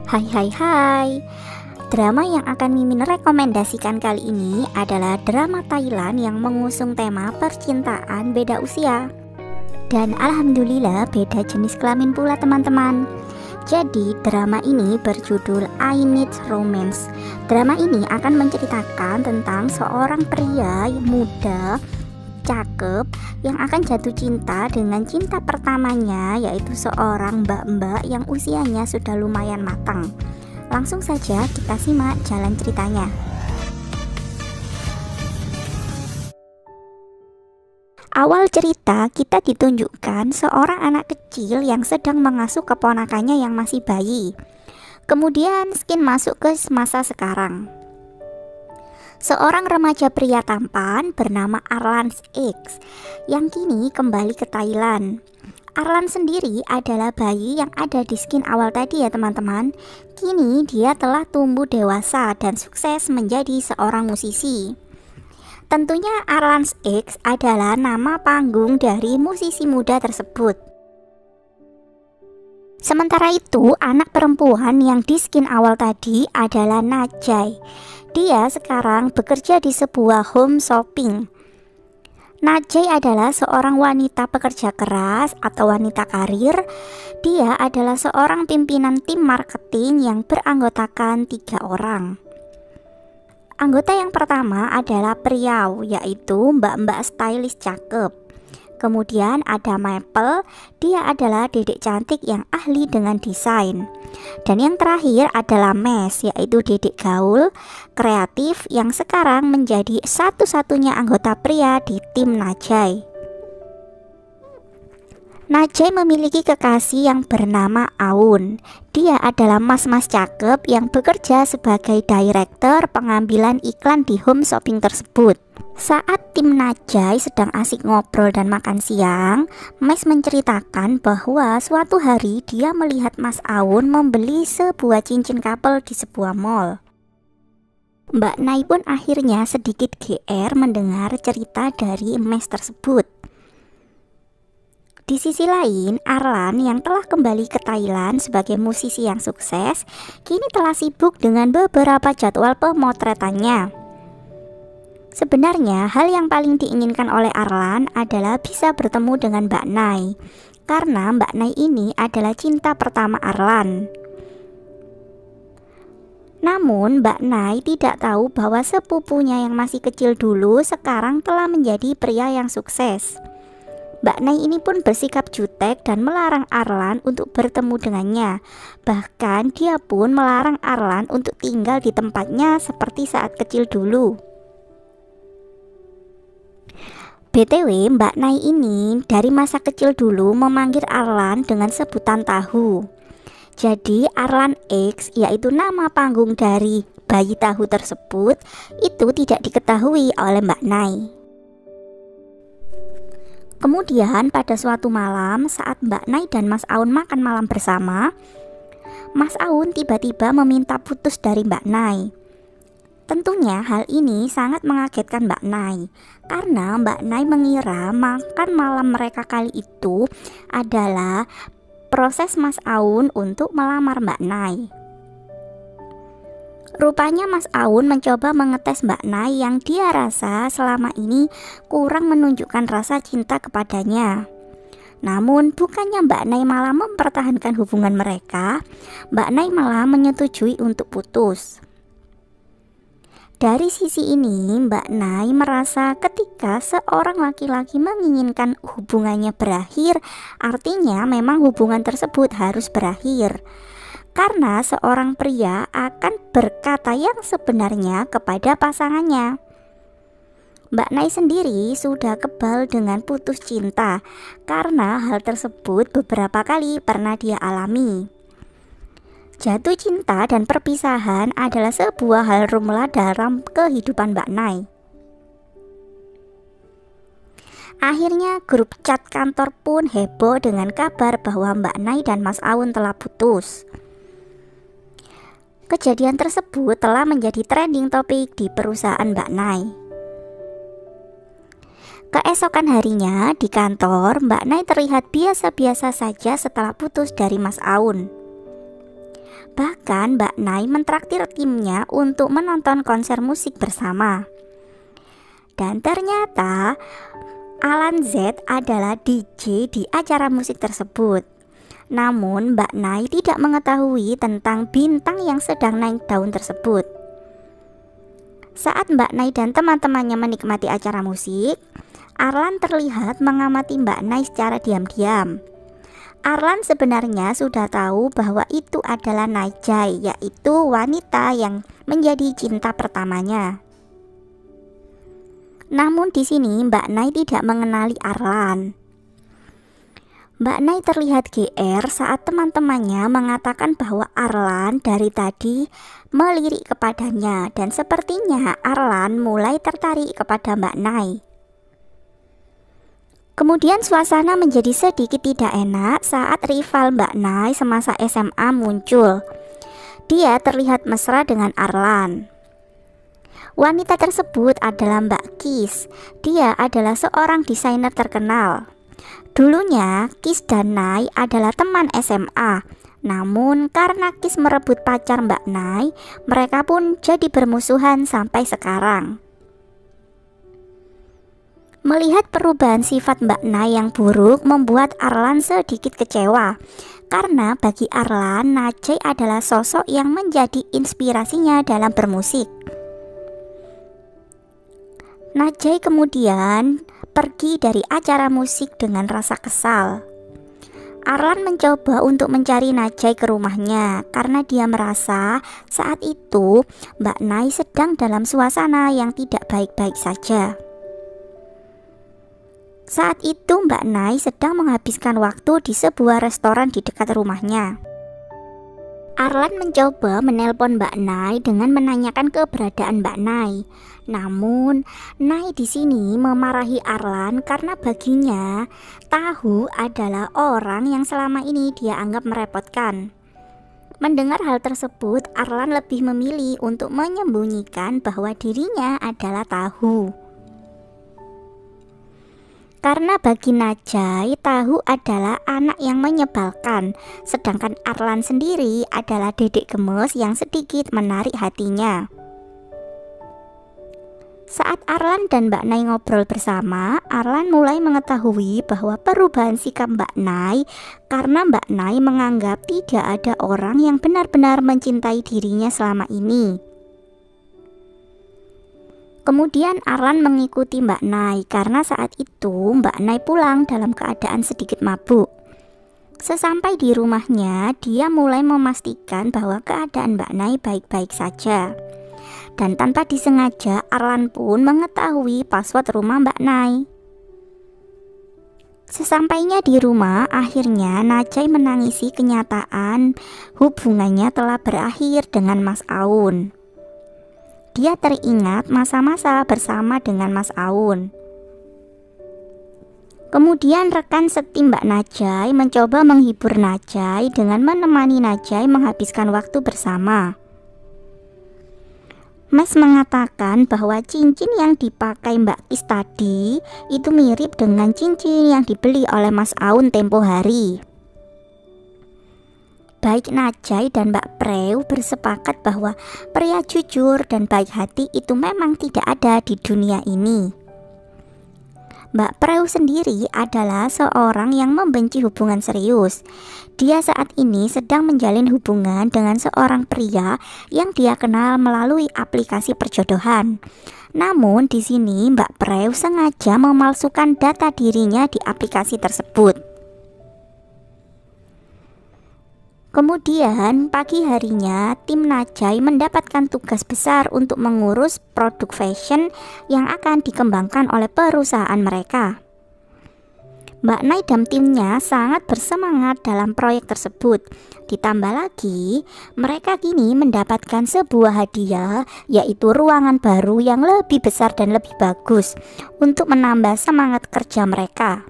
Hai hai hai. Drama yang akan Mimin rekomendasikan kali ini adalah drama Thailand yang mengusung tema percintaan beda usia. Dan alhamdulillah beda jenis kelamin pula teman-teman. Jadi drama ini berjudul I Need Romance. Drama ini akan menceritakan tentang seorang pria muda cakep yang akan jatuh cinta dengan cinta pertamanya, yaitu seorang mbak-mbak yang usianya sudah lumayan matang. Langsung saja kita simak jalan ceritanya. Awal cerita kita ditunjukkan seorang anak kecil yang sedang mengasuh keponakannya yang masih bayi. Kemudian skin masuk ke masa sekarang. Seorang remaja pria tampan bernama Arlan X yang kini kembali ke Thailand. Arlan sendiri adalah bayi yang ada di skin awal tadi ya teman-teman. Kini dia telah tumbuh dewasa dan sukses menjadi seorang musisi. Tentunya Arlan X adalah nama panggung dari musisi muda tersebut. Sementara itu, anak perempuan yang di skin awal tadi adalah Najai. Dia sekarang bekerja di sebuah home shopping. Najai adalah seorang wanita pekerja keras atau wanita karir. Dia adalah seorang pimpinan tim marketing yang beranggotakan 3 orang. Anggota yang pertama adalah Priau, yaitu mbak-mbak stylish cakep. Kemudian ada Maple, dia adalah dedek cantik yang ahli dengan desain. Dan yang terakhir adalah Mes, yaitu dedek gaul, kreatif yang sekarang menjadi satu-satunya anggota pria di tim Najai. Najai memiliki kekasih yang bernama Aun. Dia adalah mas-mas cakep yang bekerja sebagai direktur pengambilan iklan di home shopping tersebut. Saat tim Najai sedang asik ngobrol dan makan siang, Mes menceritakan bahwa suatu hari dia melihat Mas Aun membeli sebuah cincin couple di sebuah mall. Mbak Nai pun akhirnya sedikit GR mendengar cerita dari Mes tersebut. Di sisi lain, Arlan yang telah kembali ke Thailand sebagai musisi yang sukses, kini telah sibuk dengan beberapa jadwal pemotretannya. Sebenarnya, hal yang paling diinginkan oleh Arlan adalah bisa bertemu dengan Mbak Nai, karena Mbak Nai ini adalah cinta pertama Arlan. Namun, Mbak Nai tidak tahu bahwa sepupunya yang masih kecil dulu sekarang telah menjadi pria yang sukses. Mbak Nai ini pun bersikap jutek dan melarang Arlan untuk bertemu dengannya. Bahkan dia pun melarang Arlan untuk tinggal di tempatnya seperti saat kecil dulu. BTW, Mbak Nai ini dari masa kecil dulu memanggil Arlan dengan sebutan Tahu. Jadi Arlan X, yaitu nama panggung dari bayi Tahu tersebut, itu tidak diketahui oleh Mbak Nai. Kemudian pada suatu malam saat Mbak Nai dan Mas Aun makan malam bersama, Mas Aun tiba-tiba meminta putus dari Mbak Nai. Tentunya hal ini sangat mengagetkan Mbak Nai, karena Mbak Nai mengira makan malam mereka kali itu adalah proses Mas Aun untuk melamar Mbak Nai. Rupanya Mas Aun mencoba mengetes Mbak Nai yang dia rasa selama ini kurang menunjukkan rasa cinta kepadanya. Namun bukannya Mbak Nai malah mempertahankan hubungan mereka, Mbak Nai malah menyetujui untuk putus. Dari sisi ini, Mbak Nai merasa ketika seorang laki-laki menginginkan hubungannya berakhir, artinya memang hubungan tersebut harus berakhir. Karena seorang pria akan berkata yang sebenarnya kepada pasangannya. Mbak Nai sendiri sudah kebal dengan putus cinta, karena hal tersebut beberapa kali pernah dia alami. Jatuh cinta dan perpisahan adalah sebuah hal lumrah dalam kehidupan Mbak Nai. Akhirnya grup chat kantor pun heboh dengan kabar bahwa Mbak Nai dan Mas Aun telah putus. Kejadian tersebut telah menjadi trending topik di perusahaan Mbak Nai. Keesokan harinya di kantor, Mbak Nai terlihat biasa-biasa saja setelah putus dari Mas Aun. Bahkan Mbak Nay mentraktir timnya untuk menonton konser musik bersama. Dan ternyata Alan Z adalah DJ di acara musik tersebut. Namun Mbak Nay tidak mengetahui tentang bintang yang sedang naik daun tersebut. Saat Mbak Nay dan teman-temannya menikmati acara musik, Arlan terlihat mengamati Mbak Nay secara diam-diam. Arlan sebenarnya sudah tahu bahwa itu adalah Najai, yaitu wanita yang menjadi cinta pertamanya. Namun di sini Mbak Nay tidak mengenali Arlan. Mbak Nay terlihat GR saat teman-temannya mengatakan bahwa Arlan dari tadi melirik kepadanya, dan sepertinya Arlan mulai tertarik kepada Mbak Nay. Kemudian suasana menjadi sedikit tidak enak saat rival Mbak Nay semasa SMA muncul. Dia terlihat mesra dengan Arlan. Wanita tersebut adalah Mbak Kis. Dia adalah seorang desainer terkenal. Dulunya Kis dan Nay adalah teman SMA. Namun karena Kis merebut pacar Mbak Nay, mereka pun jadi bermusuhan sampai sekarang. Melihat perubahan sifat Mbak Nay yang buruk membuat Arlan sedikit kecewa. Karena bagi Arlan, Najai adalah sosok yang menjadi inspirasinya dalam bermusik. Najai kemudian pergi dari acara musik dengan rasa kesal. Arlan mencoba untuk mencari Najai ke rumahnya karena dia merasa saat itu Mbak Nay sedang dalam suasana yang tidak baik-baik saja. Saat itu Mbak Nay sedang menghabiskan waktu di sebuah restoran di dekat rumahnya. Arlan mencoba menelpon Mbak Nay dengan menanyakan keberadaan Mbak Nay. Namun Nay di sini memarahi Arlan karena baginya Tahu adalah orang yang selama ini dia anggap merepotkan. Mendengar hal tersebut, Arlan lebih memilih untuk menyembunyikan bahwa dirinya adalah Tahu. Karena bagi Najai, Tahu adalah anak yang menyebalkan, sedangkan Arlan sendiri adalah dedek gemes yang sedikit menarik hatinya. Saat Arlan dan Mbak Nay ngobrol bersama, Arlan mulai mengetahui bahwa perubahan sikap Mbak Nay karena Mbak Nay menganggap tidak ada orang yang benar-benar mencintai dirinya selama ini. Kemudian Arlan mengikuti Mbak Nay karena saat itu Mbak Nay pulang dalam keadaan sedikit mabuk. Sesampai di rumahnya, dia mulai memastikan bahwa keadaan Mbak Nay baik-baik saja. Dan tanpa disengaja, Arlan pun mengetahui password rumah Mbak Nay. Sesampainya di rumah, akhirnya Najai menangisi kenyataan hubungannya telah berakhir dengan Mas Aun. Dia teringat masa-masa bersama dengan Mas Aun. Kemudian rekan setim Mbak Najai mencoba menghibur Najai dengan menemani Najai menghabiskan waktu bersama. Mas mengatakan bahwa cincin yang dipakai Mbak Kis tadi itu mirip dengan cincin yang dibeli oleh Mas Aun tempo hari. Baik Najai dan Mbak Preu bersepakat bahwa pria jujur dan baik hati itu memang tidak ada di dunia ini. Mbak Preu sendiri adalah seorang yang membenci hubungan serius. Dia saat ini sedang menjalin hubungan dengan seorang pria yang dia kenal melalui aplikasi perjodohan. Namun di sini Mbak Preu sengaja memalsukan data dirinya di aplikasi tersebut. Kemudian pagi harinya tim Najai mendapatkan tugas besar untuk mengurus produk fashion yang akan dikembangkan oleh perusahaan mereka. Mbak Nay dan timnya sangat bersemangat dalam proyek tersebut. Ditambah lagi, mereka kini mendapatkan sebuah hadiah, yaitu ruangan baru yang lebih besar dan lebih bagus untuk menambah semangat kerja mereka.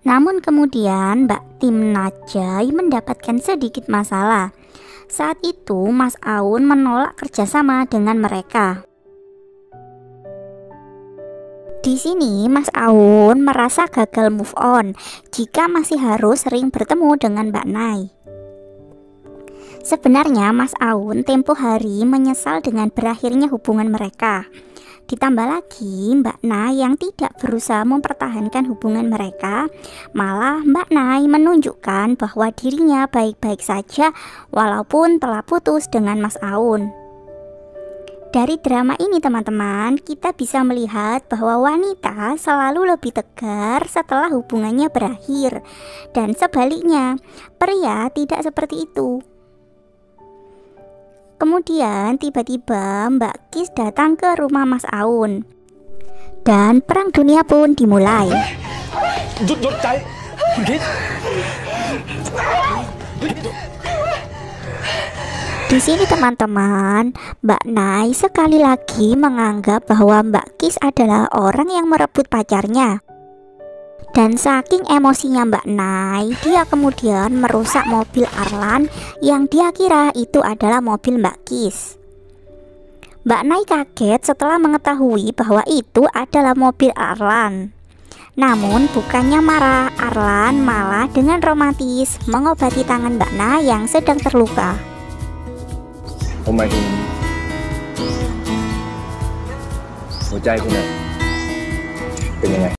Namun kemudian Mbak tim Najai mendapatkan sedikit masalah. Saat itu Mas Aun menolak kerjasama dengan mereka. Di sini Mas Aun merasa gagal move on jika masih harus sering bertemu dengan Mbak Nai. Sebenarnya Mas Aun tempo hari menyesal dengan berakhirnya hubungan mereka. Ditambah lagi Mbak Nai yang tidak berusaha mempertahankan hubungan mereka, malah Mbak Nai menunjukkan bahwa dirinya baik-baik saja walaupun telah putus dengan Mas Aun. Dari drama ini teman-teman, kita bisa melihat bahwa wanita selalu lebih tegar setelah hubungannya berakhir, dan sebaliknya pria tidak seperti itu. Kemudian tiba-tiba Mbak Kis datang ke rumah Mas Aun dan perang dunia pun dimulai. Di sini teman-teman, Mbak Nai sekali lagi menganggap bahwa Mbak Kis adalah orang yang merebut pacarnya. Dan saking emosinya Mbak Nai, dia kemudian merusak mobil Arlan yang dia kira itu adalah mobil Mbak Kis. Mbak Nai kaget setelah mengetahui bahwa itu adalah mobil Arlan. Namun bukannya marah, Arlan malah dengan romantis mengobati tangan Mbak Nai yang sedang terluka. 我หมายถึงหัวใจคุณเป็นยังไง